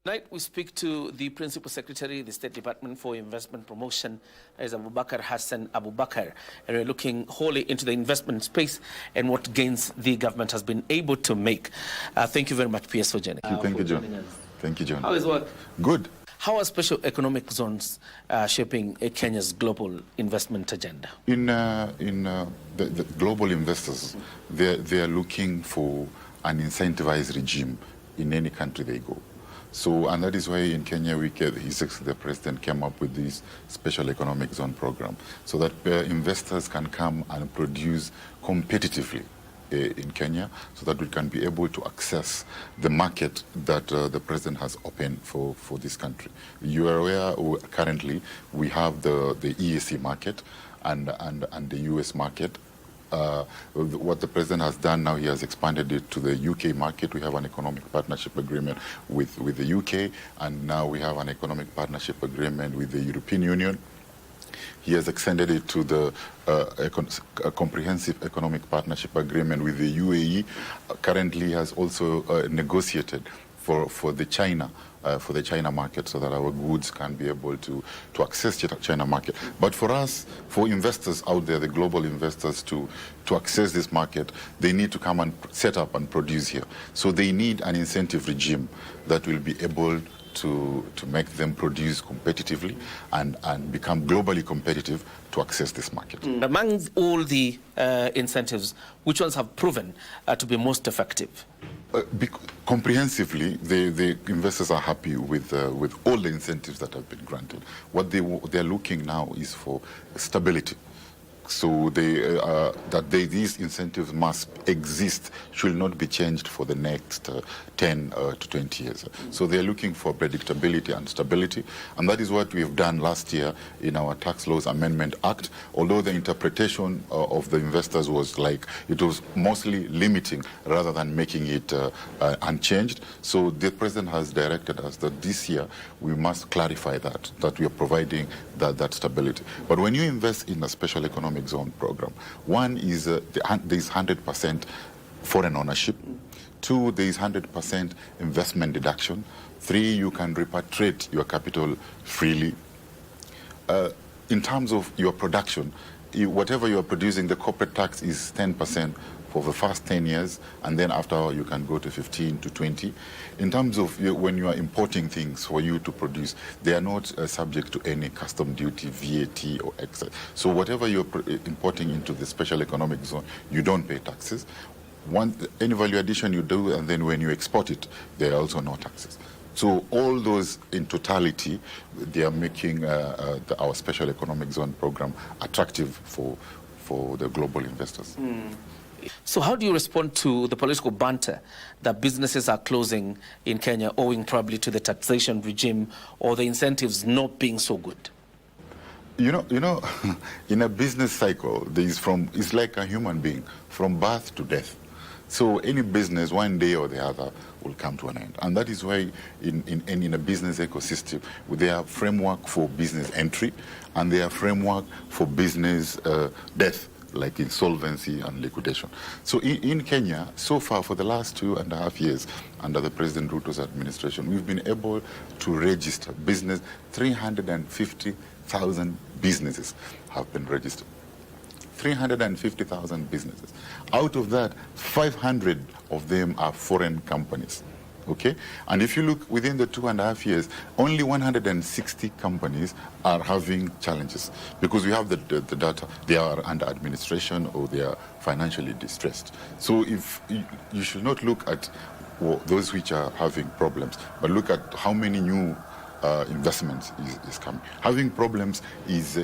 Tonight we speak to the Principal Secretary, the State Department for Investment Promotion, as Abubakar Hassan Abubakar, and we're looking wholly into the investment space and what gains the government has been able to make. Thank you very much, PS, for joining. Thank you, John. Thank you, John. How is work? Good. How are special economic zones shaping Kenya's global investment agenda? In the global investors, they are looking for an incentivized regime in any country they go. So, and that is why in Kenya, the president came up with this special economic zone program, so that investors can come and produce competitively in Kenya, so that we can be able to access the market that the president has opened for this country. You are aware, currently, we have the EAC market and the US market. What the president has done now, he has expanded it to the UK market. We have an economic partnership agreement with the UK, and now we have an economic partnership agreement with the European Union. He has extended it to the comprehensive economic partnership agreement with the UAE. Currently, he has also negotiated for the China market, so that our goods can be able to access the China market. But for us, for investors out there, the global investors, to access this market, they need to come and set up and produce here. So they need an incentive regime that will be able to make them produce competitively and become globally competitive to access this market. Among all the incentives, which ones have proven to be most effective? Comprehensively, the investors are happy with all the incentives that have been granted. What they're looking now is for stability. So these incentives must exist, should not be changed for the next 10 to 20 years. So they're looking for predictability and stability, and that is what we have done last year in our Tax Laws Amendment Act, although the interpretation of the investors was like it was mostly limiting rather than making it unchanged. So the president has directed us that this year we must clarify that we are providing that stability. But when you invest in a special economic zone program, one is there is 100% foreign ownership. Two, there is 100% investment deduction. Three, you can repatriate your capital freely. In terms of your production, whatever you are producing, the corporate tax is 10% for the first 10 years, and then after you can go to 15 to 20. In terms of when you are importing things for you to produce, they are not subject to any custom duty, VAT or excise. So whatever you're importing into the special economic zone, you don't pay taxes. Any value addition you do, and then when you export it, there are also no taxes. So all those in totality, they are making our special economic zone program attractive for the global investors. So how do you respond to the political banter that businesses are closing in Kenya owing probably to the taxation regime or the incentives not being so good? You know, in a business cycle, it's like a human being, from birth to death. So any business, one day or the other, will come to an end. And that is why in a business ecosystem, there are framework for business entry, and there are framework for business death, like insolvency and liquidation. So in Kenya, so far for the last 2.5 years, under the President Ruto's administration, we've been able to register business. 350,000 businesses have been registered. 350,000 businesses. Out of that, 500 of them are foreign companies. Okay? And if you look within the 2.5 years, only 160 companies are having challenges, because we have the data. They are under administration or they are financially distressed. So if you should not look at those which are having problems, but look at how many new investments is coming. Having problems is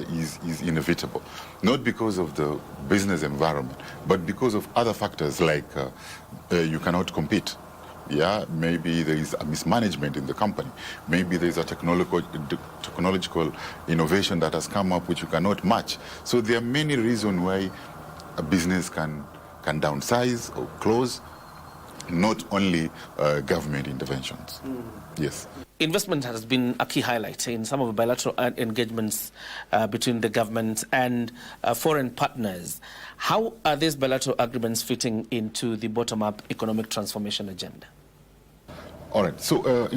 inevitable, not because of the business environment, but because of other factors like you cannot compete. Yeah, maybe there is a mismanagement in the company. Maybe there is a technological innovation that has come up which you cannot match. So there are many reasons why a business can downsize or close, not only government interventions. Yes. Investment has been a key highlight in some of the bilateral engagements between the government and foreign partners. How are these bilateral agreements fitting into the bottom-up economic transformation agenda? All right. So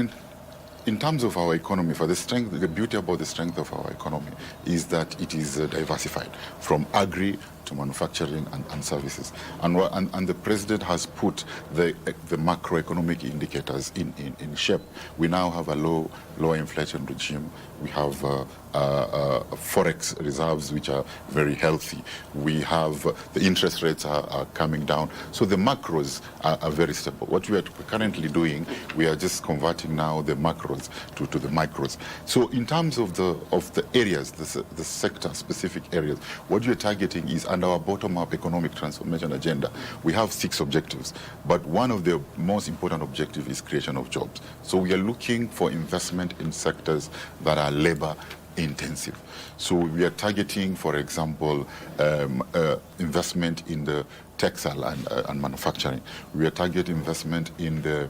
in terms of our economy, for the strength, the beauty about the strength of our economy is that it is diversified from agri to manufacturing and services. And the president has put the macroeconomic indicators in shape. We now have a low inflation regime. We have forex reserves which are very healthy. We have the interest rates are coming down. So the macros are very stable. What we are currently doing, we are just converting now the macros to the micros. So in terms of the areas, the sector specific areas, what we are targeting is under our bottom-up economic transformation agenda. We have 6 objectives, but one of the most important objectives is creation of jobs. So we are looking for investment in sectors that are labor intensive. So we are targeting, for example, investment in the textile and manufacturing. We are targeting investment in the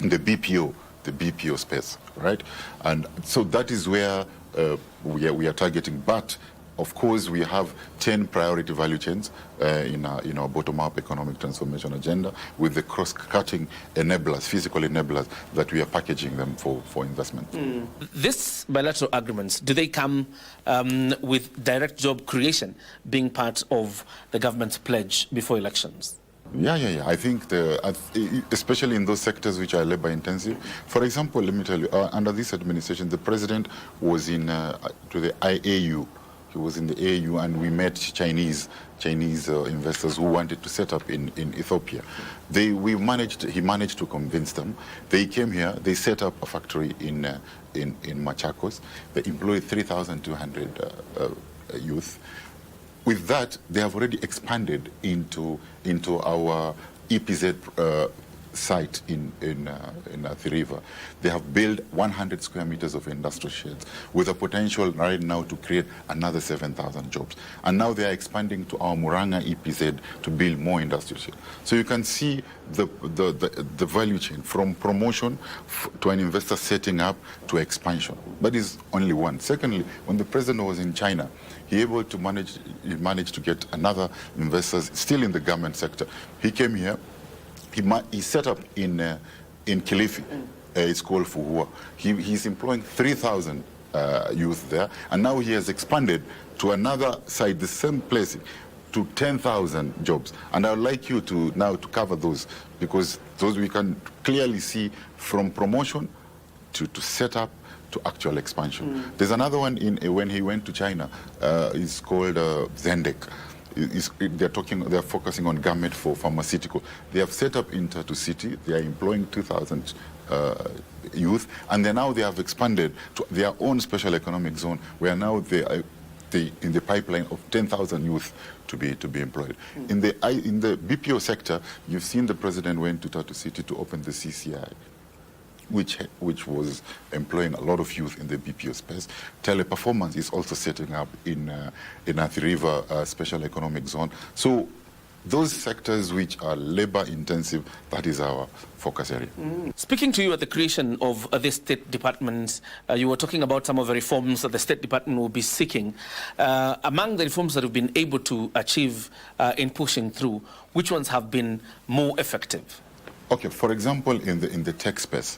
BPO space, right? And so that is where we are targeting. But of course, we have 10 priority value chains in our bottom-up economic transformation agenda with the cross-cutting enablers, physical enablers, that we are packaging them for investment. These bilateral agreements, do they come with direct job creation being part of the government's pledge before elections? Yeah. I think, especially in those sectors which are labor intensive. For example, let me tell you, under this administration, the president was to the IAU. He was in the AU, and we met Chinese investors who wanted to set up in Ethiopia. He managed to convince them. They came here. They set up a factory in Machakos. They employed 3,200 youth. With that, they have already expanded into our EPZ site in Athi River. They have built 100 square meters of industrial sheds with a potential right now to create another 7,000 jobs. And now they are expanding to our Muranga EPZ to build more industrial sheds. So you can see the value chain from promotion to an investor setting up to expansion. But it's only one. Secondly, when the president was in China, he managed to get another investors still in the government sector. He came here. He set up in Kilifi. It's called Fuhua. He's employing 3,000 youth there, and now he has expanded to another site, the same place, to 10,000 jobs. And I would like you to now to cover those, because those we can clearly see from promotion to set up to actual expansion. There's another one when he went to China. It's called Zendek. They're focusing on garment for pharmaceutical. They have set up in Tatu City. They are employing 2,000 youth, and they have expanded to their own special economic zone, where now they are in the pipeline of 10,000 youth to be employed. In the BPO sector, you've seen the president went to Tatu City to open the CCI, which was employing a lot of youth in the BPO space. Teleperformance is also setting up in Athi River Special Economic Zone. So those sectors which are labor intensive, that is our focus area. Speaking to you at the creation of the State Department, you were talking about some of the reforms that the State Department will be seeking. Among the reforms that have been able to achieve in pushing through, which ones have been more effective? Okay, for example, in the tech space,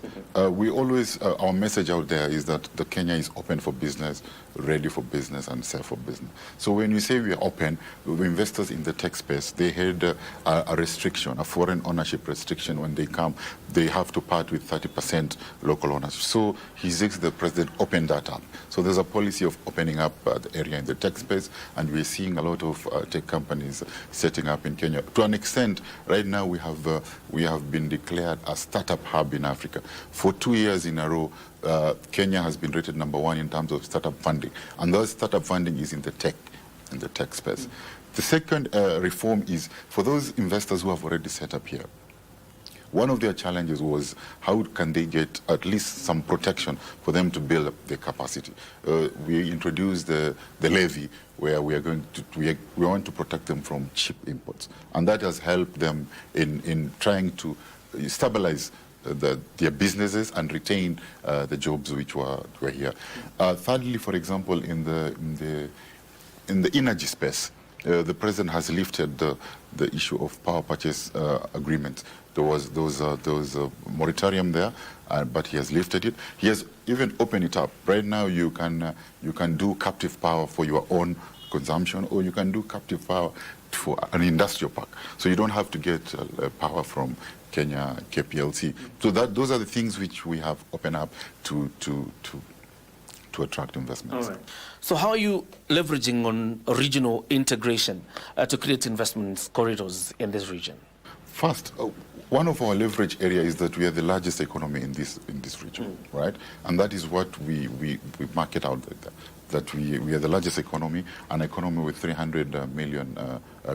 we always, our message out there is that the Kenya is open for business, ready for business, and safe for business. So when you say we are open, the investors in the tech space, they had a restriction, a foreign ownership restriction. When they come, they have to part with 30% local ownership. So the president opened that up. So there's a policy of opening up the area in the tech space, and we're seeing a lot of tech companies setting up in Kenya. To an extent, right now we have been declared a startup hub in Africa. For 2 years in a row, Kenya has been rated #1 in terms of startup funding, and that startup funding is in the tech space. The second reform is for those investors who have already set up here. One of their challenges was how can they get at least some protection for them to build up their capacity. We introduced the levy, where we want to protect them from cheap imports, and that has helped them in trying to stabilize their businesses and retain the jobs which were here. Thirdly, for example, in the energy space, the president has lifted the issue of power purchase agreements. There was a moratorium there, but he has lifted it. He has even opened it up. Right now, you can do captive power for your own consumption, or you can do captive power for an industrial park. So you don't have to get power from Kenya KPLC. So those are the things which we have opened up to attract investments. All right. So how are you leveraging on regional integration to create investment corridors in this region? First, one of our leverage area is that we are the largest economy in this region, right? And that is what we market out there. That we are the largest economy, an economy with 300 million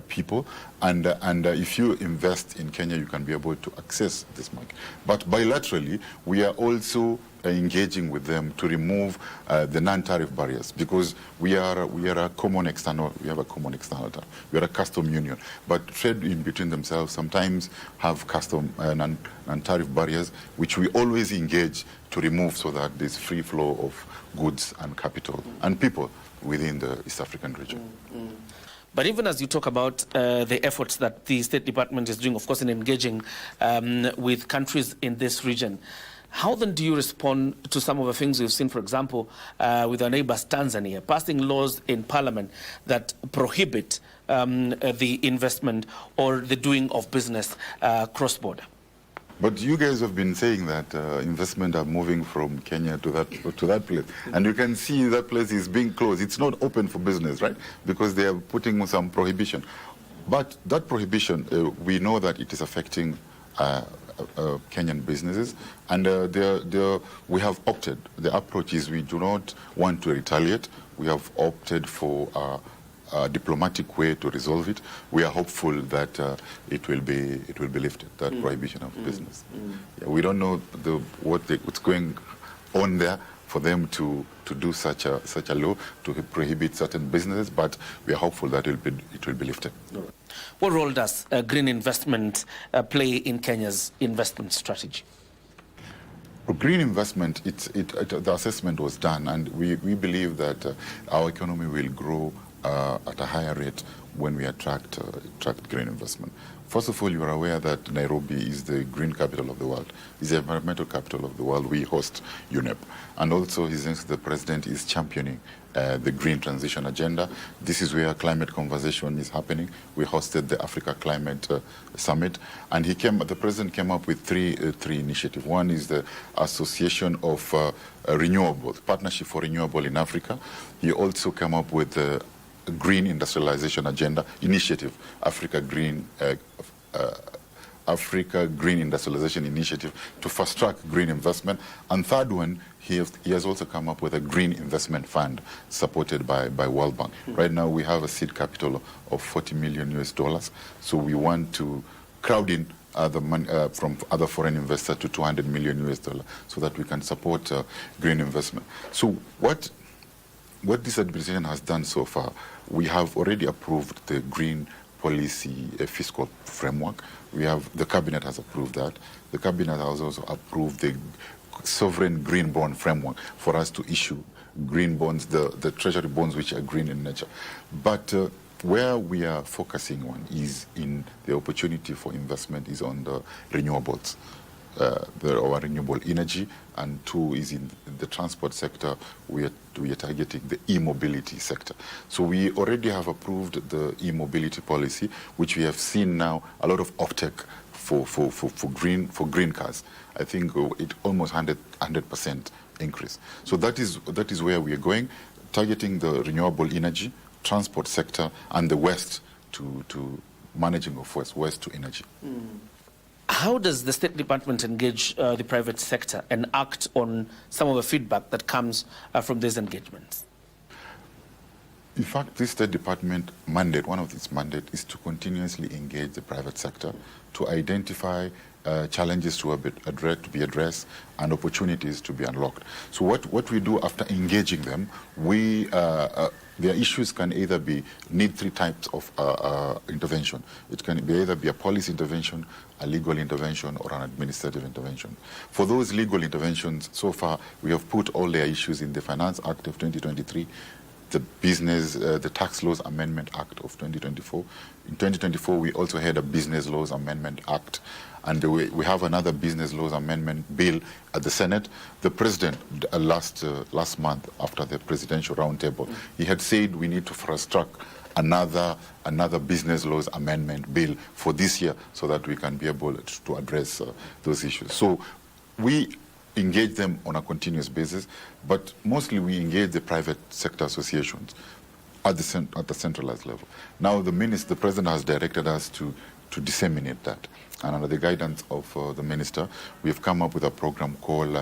people, and if you invest in Kenya, you can be able to access this market. But bilaterally, we are also engaging with them to remove the non-tariff barriers, because we are a common external. We have a common external tariff. We are a custom union, but trade in between themselves sometimes have custom non-tariff barriers, which we always engage to remove, so that there's free flow of goods and capital and people within the East African region. But even as you talk about the efforts that the State Department is doing, of course, in engaging with countries in this region, how then do you respond to some of the things we've seen, for example, with our neighbors Tanzania, passing laws in parliament that prohibit the investment or the doing of business cross-border? But you guys have been saying that investment are moving from Kenya to that place, and you can see that place is being closed. It's not open for business, right? Because they are putting some prohibition. But that prohibition, we know that it is affecting Kenyan businesses, and we have opted. The approach is we do not want to retaliate. We have opted for a diplomatic way to resolve it. We are hopeful that it will be lifted, that prohibition of business. Yeah, we don't know what's going on there for them to do such a law to prohibit certain businesses, but we are hopeful that it will be lifted. What role does green investment play in Kenya's investment strategy? Green investment, the assessment was done, and we believe that our economy will grow at a higher rate when we attract green investment. First of all, you are aware that Nairobi is the green capital of the world, is the environmental capital of the world. We host UNEP. And also, the president is championing the green transition agenda. This is where climate conversation is happening. We hosted the Africa Climate Summit, and the president came up with three initiatives. One is the Association of Renewables, Partnership for Renewable in Africa. He also came up with the Green Industrialization Agenda Initiative, Africa Green Industrialization Initiative, to fast-track green investment. And third one, he has also come up with a green investment fund supported by World Bank. Right now, we have a seed capital of $40 million US. So we want to crowd in the money from other foreign investors to $200 million US, so that we can support green investment. So what this administration has done so far, we have already approved the green policy fiscal framework. The cabinet has approved that. The cabinet has also approved the sovereign green bond framework for us to issue green bonds, the treasury bonds which are green in nature. But where we are focusing on is in the opportunity for investment is on the renewables. Our renewable energy, and two is in the transport sector. We are targeting the e-mobility sector. So we already have approved the e-mobility policy, which we have seen now a lot of uptake for green cars. I think it almost 100% increase. So that is where we are going, targeting the renewable energy, transport sector, and the waste to managing of waste to energy. How does the State Department engage the private sector and act on some of the feedback that comes from these engagements? In fact, this State Department mandate, one of its mandates, is to continuously engage the private sector to identify challenges to be addressed and opportunities to be unlocked. So what we do after engaging them, their issues can either need three types of intervention. It can either be a policy intervention, a legal intervention, or an administrative intervention. For those legal interventions, so far, we have put all their issues in the Finance Act of 2023, the Tax Laws Amendment Act of 2024. In 2024, we also had a Business Laws Amendment Act, and we have another Business Laws Amendment Bill at the Senate. The President, last month, after the Presidential Roundtable, he had said we need to fast-track another Business Laws Amendment Bill for this year so that we can be able to address those issues. So we engage them on a continuous basis, but mostly we engage the private sector associations at the centralized level. Now the President has directed us to disseminate that. And under the guidance of the Minister, we have come up with a program called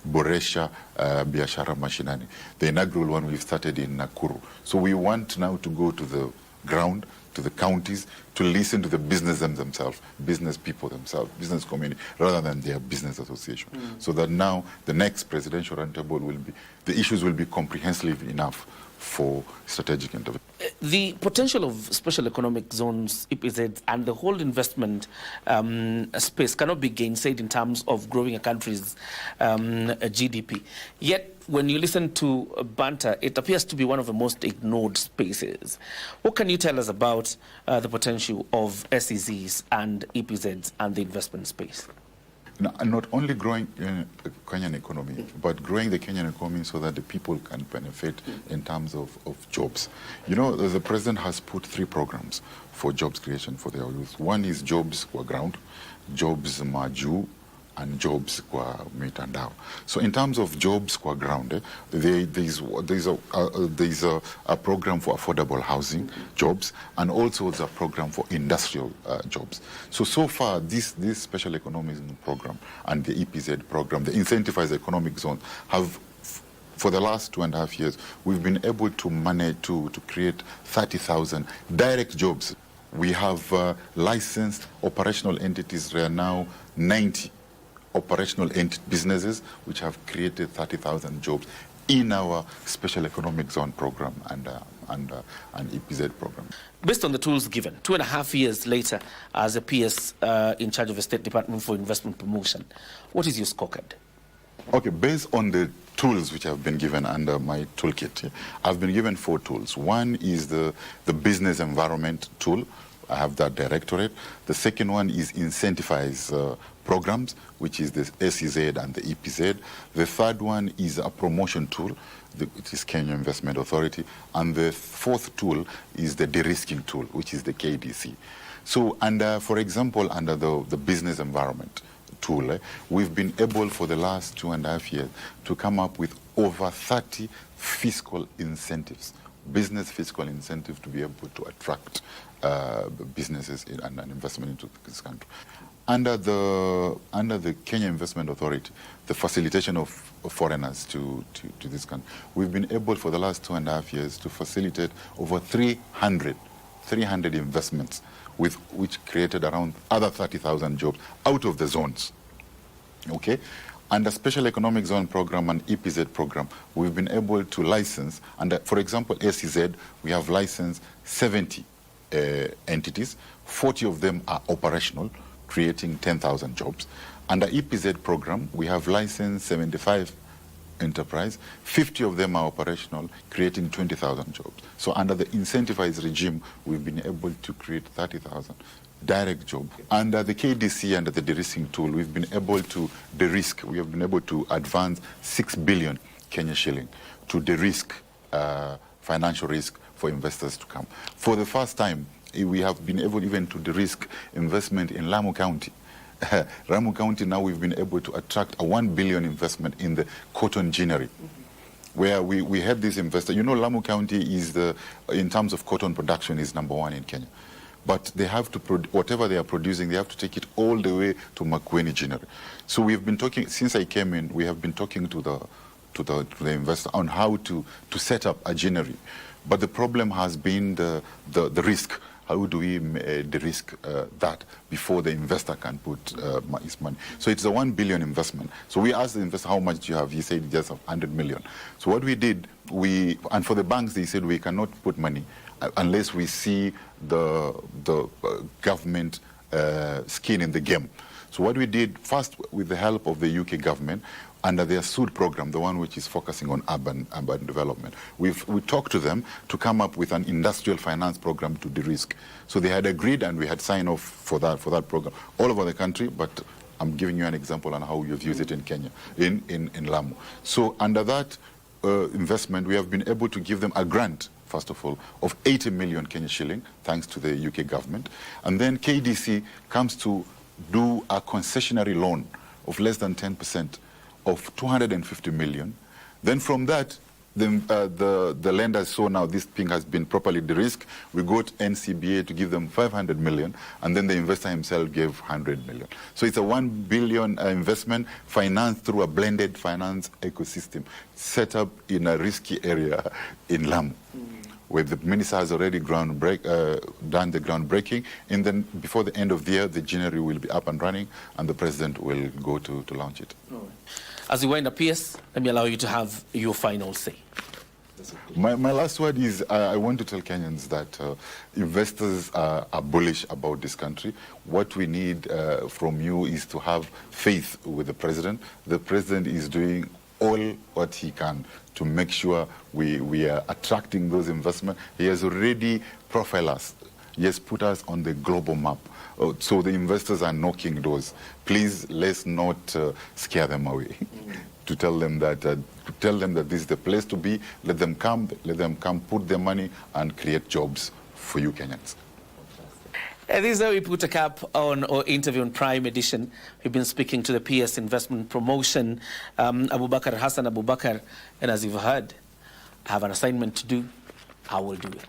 Boresha Biashara Mashinani. The inaugural one we've started in Nakuru. So we want now to go to the ground, to the counties, to listen to the businesses themselves, business people themselves, business community, rather than their business association. So that now the next presidential roundtable the issues will be comprehensive enough for strategic intervention. The potential of special economic zones, EPZs, and the whole investment space cannot be gainsaid in terms of growing a country's GDP. Yet, when you listen to banter, it appears to be one of the most ignored spaces. What can you tell us about the potential of SEZs and EPZs and the investment space? Not only growing the Kenyan economy, but growing the Kenyan economy so that the people can benefit in terms of jobs. You know, the President has put 3 programs for jobs creation for their youth. One is jobs kwa ground, jobs maju, and jobs kwa mitandao. So in terms of jobs kwa ground, there's a program for affordable housing jobs, and also there's a program for industrial jobs. So far, this special economic program and the EPZ program, the incentivized economic zone, have for the last 2.5 years, we've been able to manage to create 30,000 direct jobs. We have licensed operational entities. There are now 90 operational businesses which have created 30,000 jobs in our special economic zone program and EPZ program. Based on the tools given, 2.5 years later, as a PS in charge of the State Department for Investment Promotion, what is your scorecard? Okay, based on the tools which have been given under my toolkit, I've been given 4 tools. One is the business environment tool. I have that directorate. The second one is incentivize programs, which is the SEZ and the EPZ. The third one is a promotion tool, which is Kenya Investment Authority. And the fourth tool is the de-risking tool, which is the KDC. So, for example, under the business environment tool, we've been able for the last 2.5 years to come up with over 30 fiscal incentives, business fiscal incentives to be able to attract businesses and investment into this country. Under the Kenya Investment Authority, the facilitation of foreigners to this country, we've been able for the last 2.5 years to facilitate over 300 investments, which created around other 30,000 jobs out of the zones. Okay? Under Special Economic Zone Program and EPZ program, we've been able to license, and for example, SEZ, we have licensed 70 entities. 40 of them are operational, creating 10,000 jobs. Under EPZ program, we have licensed 75 enterprise. 50 of them are operational, creating 20,000 jobs. So under the incentivized regime, we've been able to create 30,000 direct jobs. Under the KDC, under the de-risking tool, we've been able to de-risk. We have been able to advance 6 billion Kenya shilling to de-risk financial risk for investors to come. For the first time, we have been able even to de-risk investment in Lamu County. Lamu County, now we've been able to attract a 1 billion investment in the cotton ginnery, where we had this investor. You know, Lamu County is in terms of cotton production, is #1 in Kenya. But they have to, whatever they are producing, they have to take it all the way to Makueni ginnery. So we've been talking, since I came in, we have been talking to the investor on how to set up a ginnery. But the problem has been the risk. How do we de-risk that before the investor can put his money? So it's a 1 billion investment. So we asked the investor, how much do you have? He said just 100 million. So what we did, and for the banks, they said we cannot put money unless we see the government skin in the game. So what we did first, with the help of the UK government, under their SUD program, the one which is focusing on urban development, we talked to them to come up with an industrial finance program to de-risk. So they had agreed, and we had signed off for that program all over the country. But I'm giving you an example on how we've used it in Kenya, in Lamu. So under that investment, we have been able to give them a grant, first of all, of 80 million Kenya shilling, thanks to the UK government. And then KDC comes to do a concessionary loan of less than 10% of 250 million. Then from that, the lenders saw now this thing has been properly de-risked. We got NCBA to give them 500 million, and then the investor himself gave 100 million. So it's a 1 billion investment financed through a blended finance ecosystem set up in a risky area in Lamu, where the minister has already done the groundbreaking, and then before the end of the year, the January will be up and running, and the president will go to launch it. As you wind up, PS, let me allow you to have your final say. My last word is, I want to tell Kenyans that investors are bullish about this country. What we need from you is to have faith with the president. The president is doing all what he can to make sure we are attracting those investments. He has already profiled us. He has put us on the global map. So the investors are knocking doors. Please, let's not scare them away. To tell them that this is the place to be. Let them come, put their money and create jobs for you Kenyans. And this is how we put a cap on our interview on Prime Edition. We've been speaking to the PS Investment Promotion, Abubakar, Hassan Abubakar, and as you've heard, I have an assignment to do. I will do it.